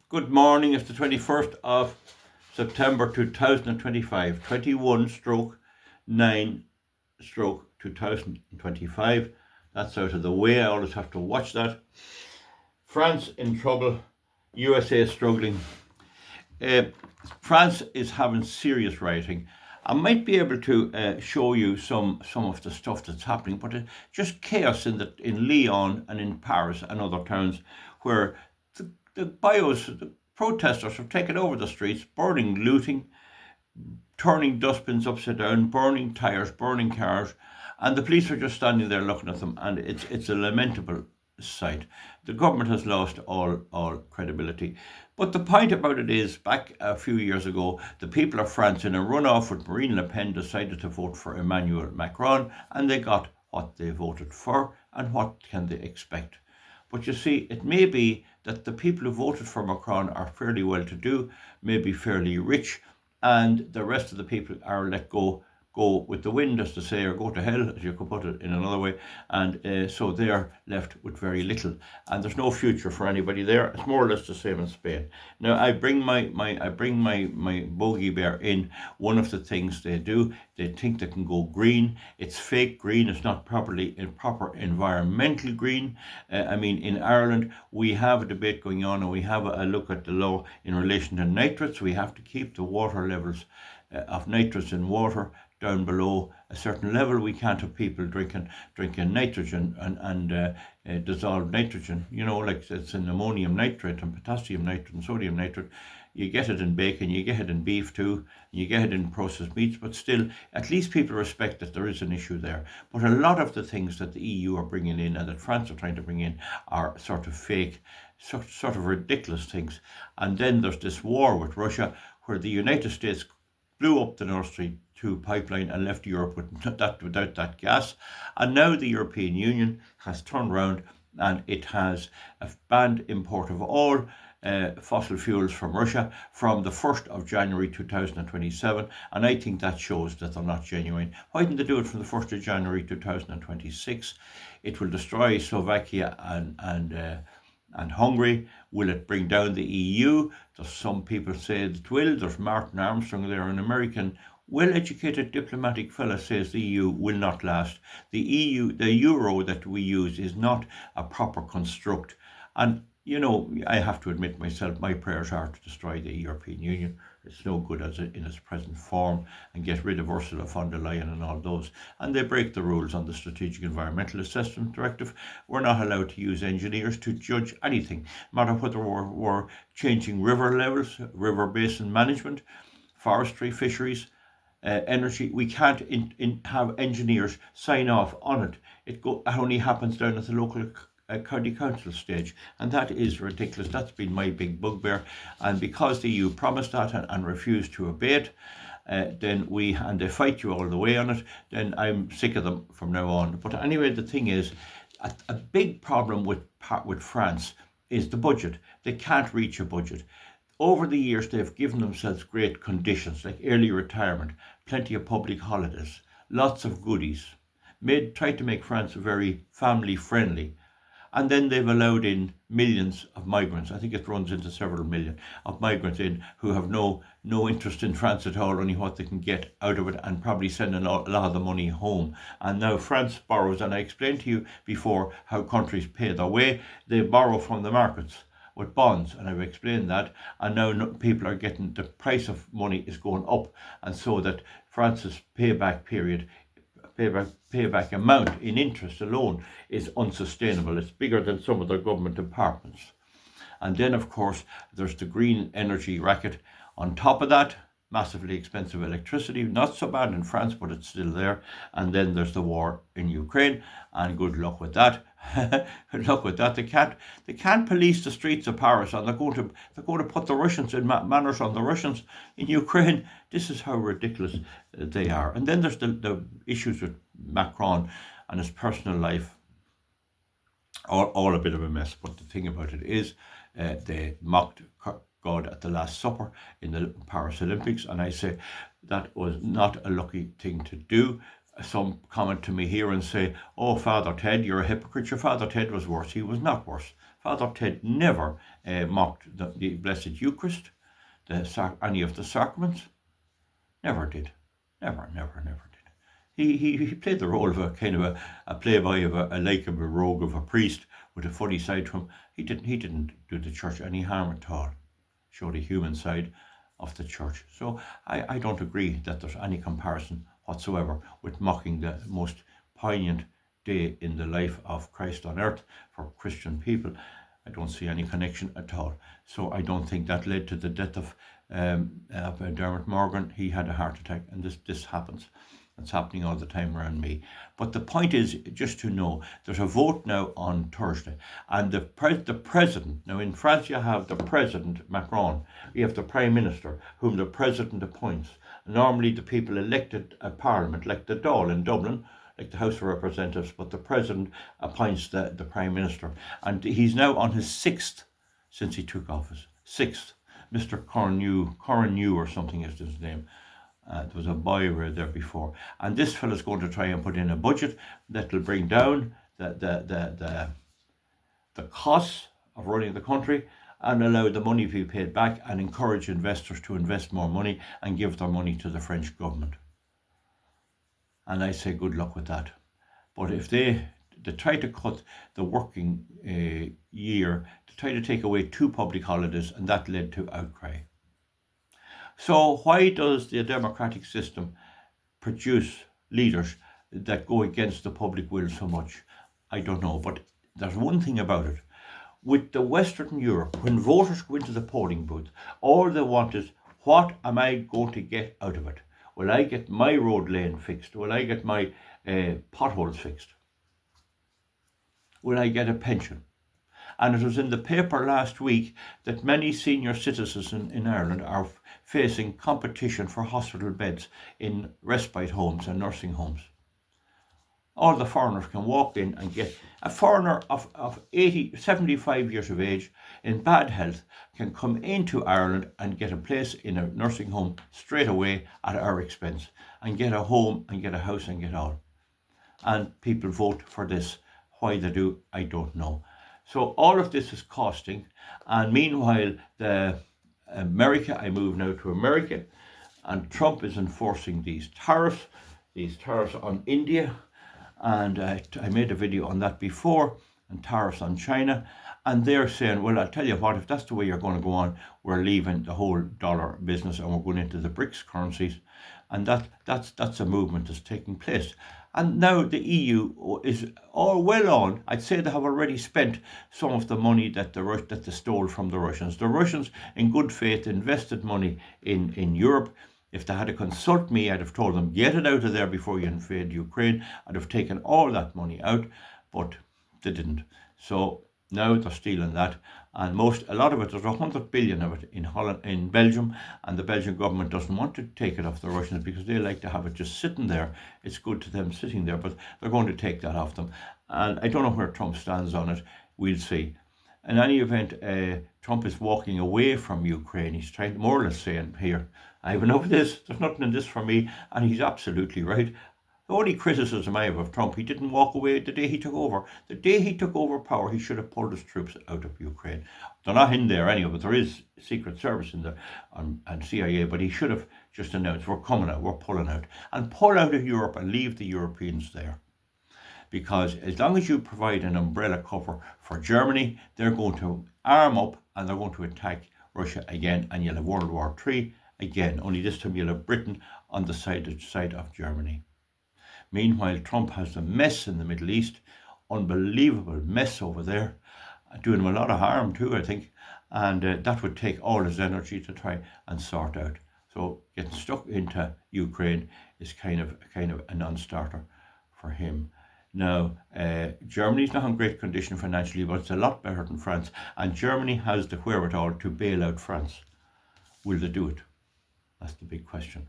Good morning. It's the 21st of September 2025, 21 stroke 9 stroke 2025. That's out of the way. I always have to watch that. France in trouble, USA struggling. France is having serious rioting. I might be able to show you some of the stuff that's happening, but just chaos in Lyon and in Paris and other towns where the protesters have taken over the streets, burning, looting, turning dustbins upside down, burning tyres, burning cars, and the police are just standing there looking at them, and it's a lamentable sight. The government has lost all credibility. But the point about it is, back a few years ago, the people of France, in a runoff with Marine Le Pen, decided to vote for Emmanuel Macron, and they got what they voted for, and what can they expect? But you see, it may be that the people who voted for Macron are fairly well-to-do, maybe fairly rich, and the rest of the people are let go with the wind, as to say, or go to hell, as you could put it in another way, and so they are left with very little, and there's no future for anybody there. It's more or less the same in Spain. Now, I bring my bogey bear in. One of the things they do, they think they can go green. It's fake green. It's not proper environmental green. In Ireland, we have a debate going on, and we have a look at the law in relation to nitrates. We have to keep the water levels of nitrates in water down below a certain level. We can't have people drinking nitrogen and dissolved nitrogen, like it's in ammonium nitrate and potassium nitrate and sodium nitrate. You get it in bacon, you get it in beef too, you get it in processed meats, but still, at least people respect that there is an issue there. But a lot of the things that the EU are bringing in and that France are trying to bring in are sort of fake, sort of ridiculous things. And then there's this war with Russia, where the United States blew up the Nord Stream 2 pipeline and left Europe without that gas. And now the European Union has turned around and it has banned import of all fossil fuels from Russia from the 1st of January 2027. And I think that shows that they're not genuine. Why didn't they do it from the 1st of January 2026? It will destroy Slovakia and Hungary. Will it bring down the EU? There's some people say it will. There's Martin Armstrong there, an American, well-educated diplomatic fella, says the EU will not last. The euro that we use is not a proper construct. And, I have to admit myself, my prayers are to destroy the European Union. It's no good in its present form, and get rid of Ursula von der Leyen and all those. And they break the rules on the Strategic Environmental Assessment Directive. We're not allowed to use engineers to judge anything, no matter whether we're changing river levels, river basin management, forestry, fisheries, energy. We can't have engineers sign off on it. It only happens down at the local county council stage, and that is ridiculous. That's been my big bugbear, and because the EU promised that and refused to obey it, and they fight you all the way on it, then I'm sick of them from now on. But anyway, the thing is, a big problem with France is the budget. They can't reach a budget. Over the years, they've given themselves great conditions, like early retirement, plenty of public holidays, lots of goodies, tried to make France very family friendly. And then they've allowed in millions of migrants. I think it runs into several million of migrants in who have no interest in France at all, only what they can get out of it, and probably send a lot of the money home. And now France borrows, and I explained to you before how countries pay their way. They borrow from the markets with bonds, and I've explained that. And now people are getting, the price of money is going up, and so that France's payback amount in interest alone is unsustainable. It's bigger than some of their government departments. And then, of course, there's the green energy racket. On top of that, massively expensive electricity, not so bad in France, but it's still there. And then there's the war in Ukraine, and good luck with that. Good luck with that. They can't police the streets of Paris, and they're going to put the Russians in manners on the Russians in Ukraine. This is how ridiculous they are. And then there's the issues with Macron and his personal life. All a bit of a mess. But the thing about it is, they mocked God at the Last Supper in the Paris Olympics, and I say that was not a lucky thing to do. Some comment to me here and say, "Oh, Father Ted, you're a hypocrite. Your Father Ted was worse." He was not worse. Father Ted never mocked the Blessed Eucharist, any of the sacraments. Never did. Never did. He played the role of a kind of a playboy, of a likeable rogue of a priest with a funny side to him. He didn't do the church any harm at all. Show the human side of the church. So I don't agree that there's any comparison whatsoever with mocking the most poignant day in the life of Christ on earth for Christian people. I don't see any connection at all. So I don't think that led to the death of Dermot Morgan. He had a heart attack, and this happens. It's happening all the time around me. But the point is, just to know, there's a vote now on Thursday, and the president, now in France you have the president, Macron, you have the prime minister, whom the president appoints. Normally the people elected at Parliament, like the Dáil in Dublin, like the House of Representatives, but the president appoints the prime minister. And he's now on his 6th since he took office. 6th. Mr. Correnew or something is his name. There was a boy there before. And this fellow's going to try and put in a budget that will bring down the costs of running the country and allow the money to be paid back and encourage investors to invest more money and give their money to the French government. And I say good luck with that. But if they try to cut the working year, to try to take away 2 public holidays, and that led to outcry. So why does the democratic system produce leaders that go against the public will so much? I don't know, but there's one thing about it. With the Western Europe, when voters go into the polling booth, all they want is, what am I going to get out of it? Will I get my road lane fixed? Will I get my potholes fixed? Will I get a pension? And it was in the paper last week that many senior citizens in Ireland are facing competition for hospital beds in respite homes and nursing homes. All the foreigners can walk in and get, a foreigner of 75 years of age in bad health can come into Ireland and get a place in a nursing home straight away at our expense, and get a home and get a house and get all. And people vote for this. Why they do, I don't know. So all of this is costing, and meanwhile I move now to America, and Trump is enforcing these tariffs on India, and I made a video on that before, and tariffs on China, and they're saying, well, I'll tell you what, if that's the way you're going to go on, we're leaving the whole dollar business and we're going into the BRICS currencies, and that's a movement that's taking place. And now the EU is all well on. I'd say they have already spent some of the money that they stole from the Russians. The Russians, in good faith, invested money in Europe. If they had to consult me, I'd have told them, get it out of there before you invade Ukraine. I'd have taken all that money out, but they didn't. So now they're stealing that, and a lot of it, there's 100 billion of it in Belgium, and the Belgian government doesn't want to take it off the Russians because they like to have it just sitting there. It's good to them sitting there, but they're going to take that off them. And I don't know where Trump stands on it. We'll see. In any event, Trump is walking away from Ukraine. He's trying to more or less saying, here, I have enough of this. There's nothing in this for me. And he's absolutely right. The only criticism I have of Trump, he didn't walk away the day he took over. The day he took over power, he should have pulled his troops out of Ukraine. They're not in there anyway, but there is Secret Service in there and CIA, but he should have just announced, we're coming out, we're pulling out. And pull out of Europe and leave the Europeans there. Because as long as you provide an umbrella cover for Germany, they're going to arm up and they're going to attack Russia again, and you'll have World War III again. Only this time you'll have Britain on the side of Germany. Meanwhile, Trump has a mess in the Middle East, unbelievable mess over there, doing him a lot of harm too, I think, and that would take all his energy to try and sort out. So getting stuck into Ukraine is kind of a non-starter for him. Now, Germany's not in great condition financially, but it's a lot better than France, and Germany has the wherewithal to bail out France. Will they do it? That's the big question.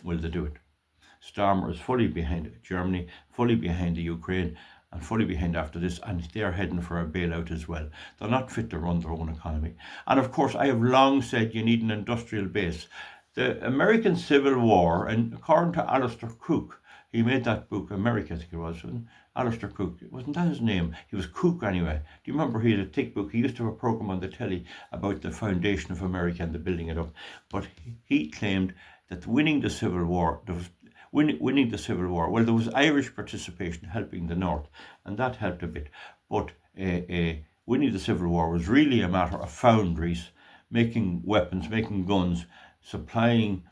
Will they do it? Starmer is fully behind Germany, fully behind the Ukraine, and fully behind after this, and they're heading for a bailout as well. They're not fit to run their own economy. And of course, I have long said you need an industrial base. The American Civil War, and according to Alistair Cooke, He made that book, America, I think it was, Alistair Cook. Wasn't that his name? He was Cook anyway. Do you remember he had a thick book? He used to have a program on the telly about the foundation of America and the building it up. But he claimed that winning the Civil War, winning the Civil War, well, there was Irish participation helping the North, and that helped a bit. But winning the Civil War was really a matter of foundries, making weapons, making guns, supplying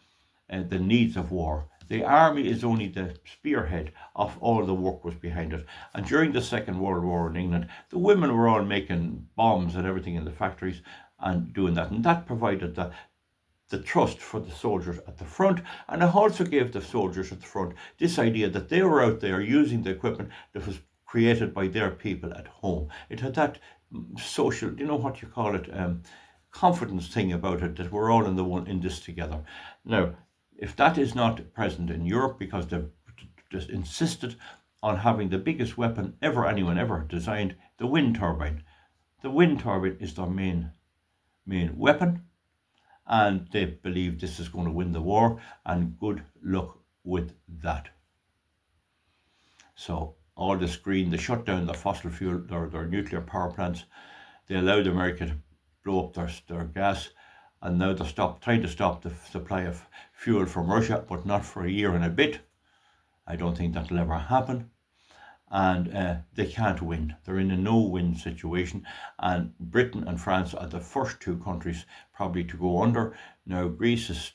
the needs of war. The army is only the spearhead of all the work was behind it. And during the Second World War in England, the women were all making bombs and everything in the factories and doing that. And that provided the trust for the soldiers at the front. And it also gave the soldiers at the front this idea that they were out there using the equipment that was created by their people at home. It had that social, you know what you call it, confidence thing about it, that we're all in this together. Now, if that is not present in Europe, because they've just insisted on having the biggest weapon anyone ever designed, the wind turbine. The wind turbine is their main weapon, and they believe this is going to win the war, and good luck with that. So all this green, they shut down the fossil fuel, their nuclear power plants. They allowed America to blow up their gas, and now they're trying to stop the supply of fuel from Russia, but not for a year and a bit. I don't think that'll ever happen. And they can't win. They're in a no-win situation, and Britain and France are the first two countries probably to go under. Now Greece is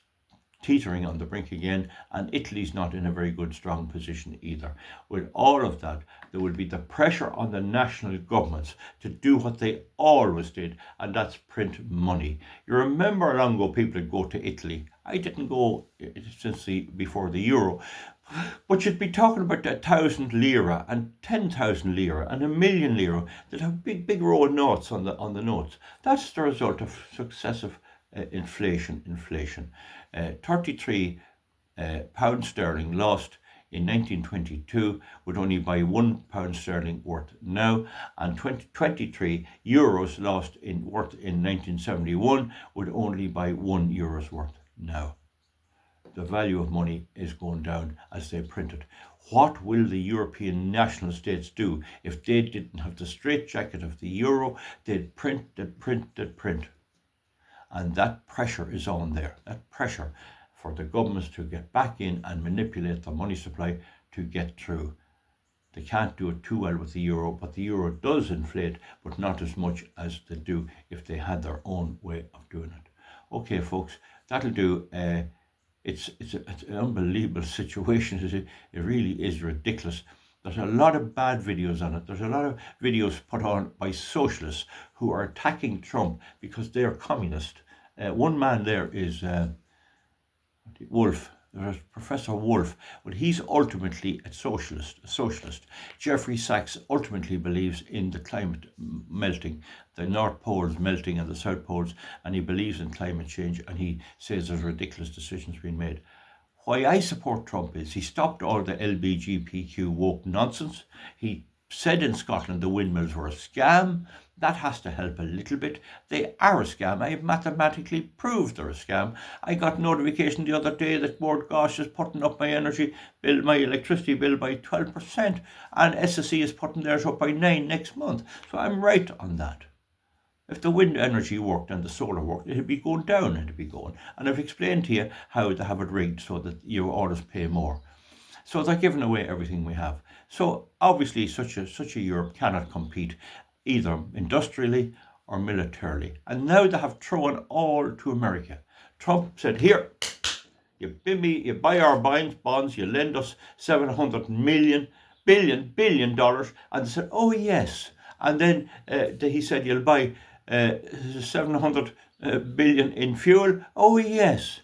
teetering on the brink again, and Italy's not in a very good, strong position either. With all of that, there will be the pressure on the national governments to do what they always did, and that's print money. You remember long ago people would go to Italy. I didn't go since before the euro, but you'd be talking about 1,000 lira and 10,000 lira and 1,000,000 lira that have big row of notes on the notes. That's the result of successive inflation. 33 pound sterling lost in 1922 would only buy £1 worth now, and 23 euros lost worth in 1971 would only buy €1 worth now. The value of money is going down as they print it. What will the European national states do if they didn't have the straitjacket of the euro? They'd print. And that pressure is on there. That pressure for the governments to get back in and manipulate the money supply to get through. They can't do it too well with the euro, but the euro does inflate, but not as much as they do if they had their own way of doing it. Okay, folks, that'll do. It's an unbelievable situation. It really is ridiculous. There's a lot of bad videos on it. There's a lot of videos put on by socialists who are attacking Trump because they're communist. One man there is Wolf. There's Professor Wolf, but he's ultimately a socialist. Jeffrey Sachs ultimately believes in the climate melting, the North Pole's melting and the South Pole's, and he believes in climate change, and he says there's ridiculous decisions being made. Why I support Trump is he stopped all the LGBTQ woke nonsense. He said in Scotland the windmills were a scam. That has to help a little bit. They are a scam. I have mathematically proved they're a scam. I got notification the other day that Bord Gosh is putting up my energy bill, my electricity bill by 12%, and SSE is putting theirs up by 9% next month. So I'm right on that. If the wind energy worked and the solar worked, it'd be going down, And I've explained to you how they have it rigged so that you always pay more. So they're giving away everything we have. So obviously such a Europe cannot compete either industrially or militarily. And now they have thrown all to America. Trump said, here, you buy our bonds, you lend us $700 billion, and they said, oh yes. And then he said, you'll buy 700 billion in fuel. Oh yes.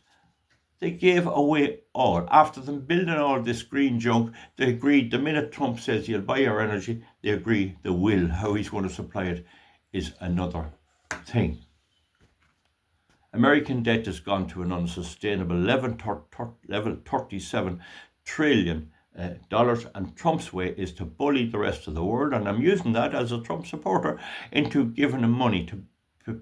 They gave away all. After them building all this green junk, they agreed the minute Trump says you'll buy our energy, they agree they will. How he's going to supply it is another thing. American debt has gone to an unsustainable level, 37 trillion dollars, and Trump's way is to bully the rest of the world, and I'm using that as a Trump supporter, into giving them money to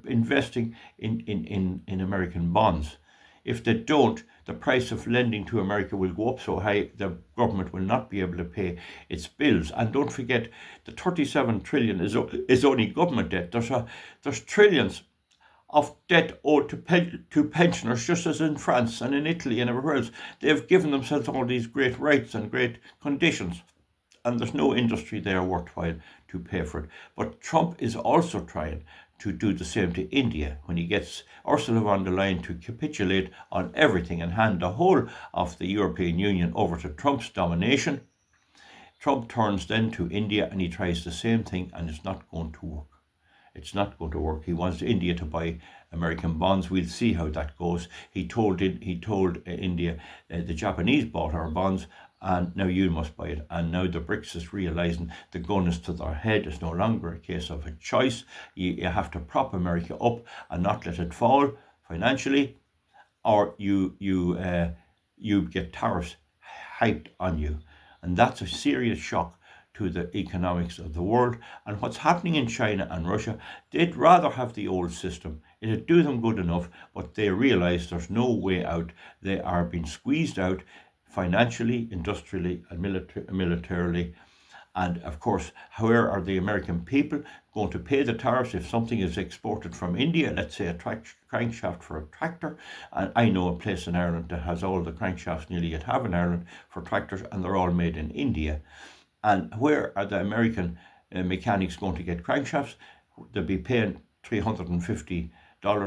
investing in American bonds. If they don't, the price of lending to America will go up so high the government will not be able to pay its bills. And don't forget, the 37 trillion is only government debt. There's trillions of debt owed to pensioners, just as in France and in Italy and everywhere else. They've given themselves all these great rights and great conditions, and there's no industry there worthwhile to pay for it. But Trump is also trying to do the same to India when he gets Ursula von der Leyen to capitulate on everything and hand the whole of the European Union over to Trump's domination. Trump turns then to India and he tries the same thing, and it's not going to work. It's not going to work. He wants India to buy American bonds. We'll see how that goes. He told India, the Japanese bought our bonds, and now you must buy it. And now the BRICS is realising the gun is to their head. It's no longer a case of a choice. You have to prop America up and not let it fall financially, or you get tariffs hyped on you. And that's a serious shock to the economics of the world. And what's happening in China and Russia, they'd rather have the old system. It'd do them good enough, but they realise there's no way out. They are being squeezed out financially, industrially, and militarily. And of course, how are the American people going to pay the tariffs if something is exported from India, let's say a crankshaft for a tractor? And I know a place in Ireland that has all the crankshafts nearly you'd have in Ireland for tractors, and they're all made in India. And where are the American mechanics going to get crankshafts? They'll be paying $350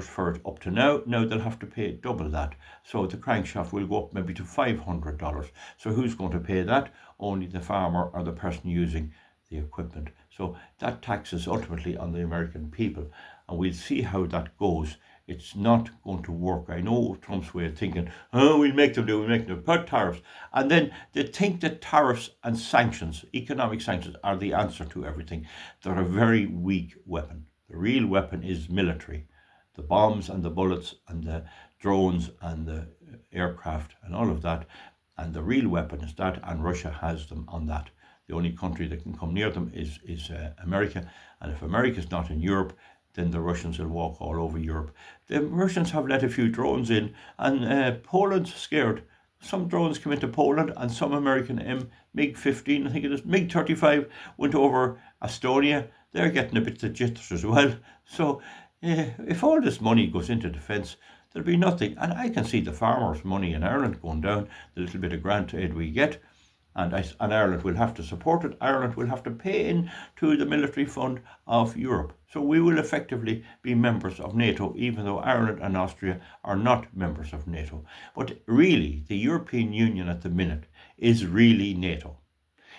for it up to now. Now they'll have to pay double that. So the crankshaft will go up maybe to $500. So who's going to pay that? Only the farmer or the person using the equipment. So that tax is ultimately on the American people. And we'll see how that goes. It's not going to work. I know Trump's way of thinking, we'll make them put tariffs. And then they think that tariffs and sanctions, economic sanctions, are the answer to everything. They're a very weak weapon. The real weapon is military. The bombs and the bullets and the drones and the aircraft and all of that. And the real weapon is that, and Russia has them on that. The only country that can come near them is America. And if America's not in Europe, then the Russians will walk all over Europe. The Russians have let a few drones in, and Poland's scared. Some drones come into Poland, and some American MiG-15, I think it is, MiG-35, went over Estonia. They're getting a bit of jitters as well. So if all this money goes into defence, there'll be nothing. And I can see the farmers' money in Ireland going down, the little bit of grant aid we get. And Ireland will have to support it. Ireland will have to pay in to the military fund of Europe. So we will effectively be members of NATO, even though Ireland and Austria are not members of NATO. But really, the European Union at the minute is really NATO.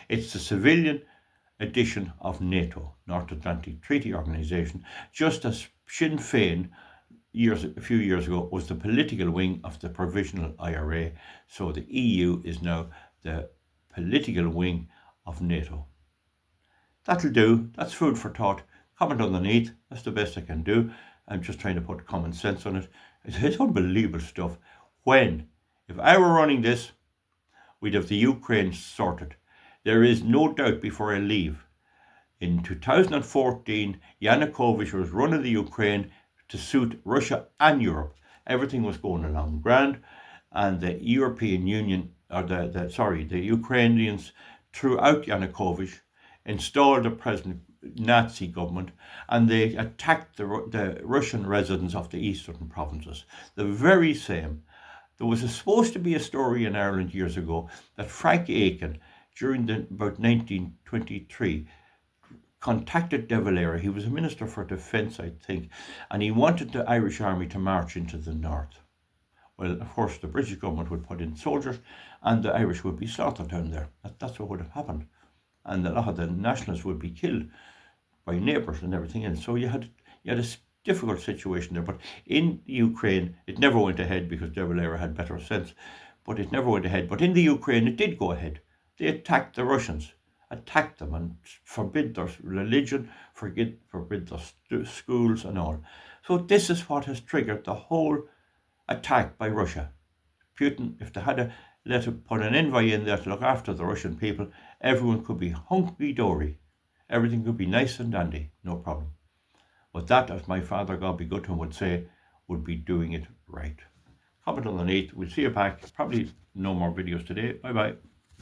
It's the civilian edition of NATO, North Atlantic Treaty Organization, just as Sinn Féin a few years ago was the political wing of the provisional IRA. So the EU is now the political wing of NATO. That'll do. That's food for thought. Comment underneath. That's the best I can do. I'm just trying to put common sense on it. It's unbelievable stuff. If I were running this, we'd have the Ukraine sorted. There is no doubt before I leave. In 2014, Yanukovych was running the Ukraine to suit Russia and Europe. Everything was going along grand, and the European Union, or the Ukrainians throughout Yanukovych installed a present Nazi government, and they attacked the Russian residents of the eastern provinces. The very same. There was supposed to be a story in Ireland years ago that Frank Aiken, during about 1923, contacted De Valera. He was a minister for defence, I think, and he wanted the Irish army to march into the north. Well, of course, the British government would put in soldiers, and the Irish would be slaughtered down there. That's what would have happened. And a lot of the nationalists would be killed by neighbours and everything else. So you had a difficult situation there. But in Ukraine, it never went ahead because De Valera had better sense. But it never went ahead. But in the Ukraine, it did go ahead. They attacked the Russians, attacked them and forbid their religion, forbid their schools and all. So this is what has triggered the whole attack by Russia. Putin, if they had put an envoy in there to look after the Russian people, everyone could be hunky-dory. Everything could be nice and dandy, no problem. But that, as my father, God be good to him, would say, would be doing it right. Comment underneath. We'll see you back. Probably no more videos today. Bye bye.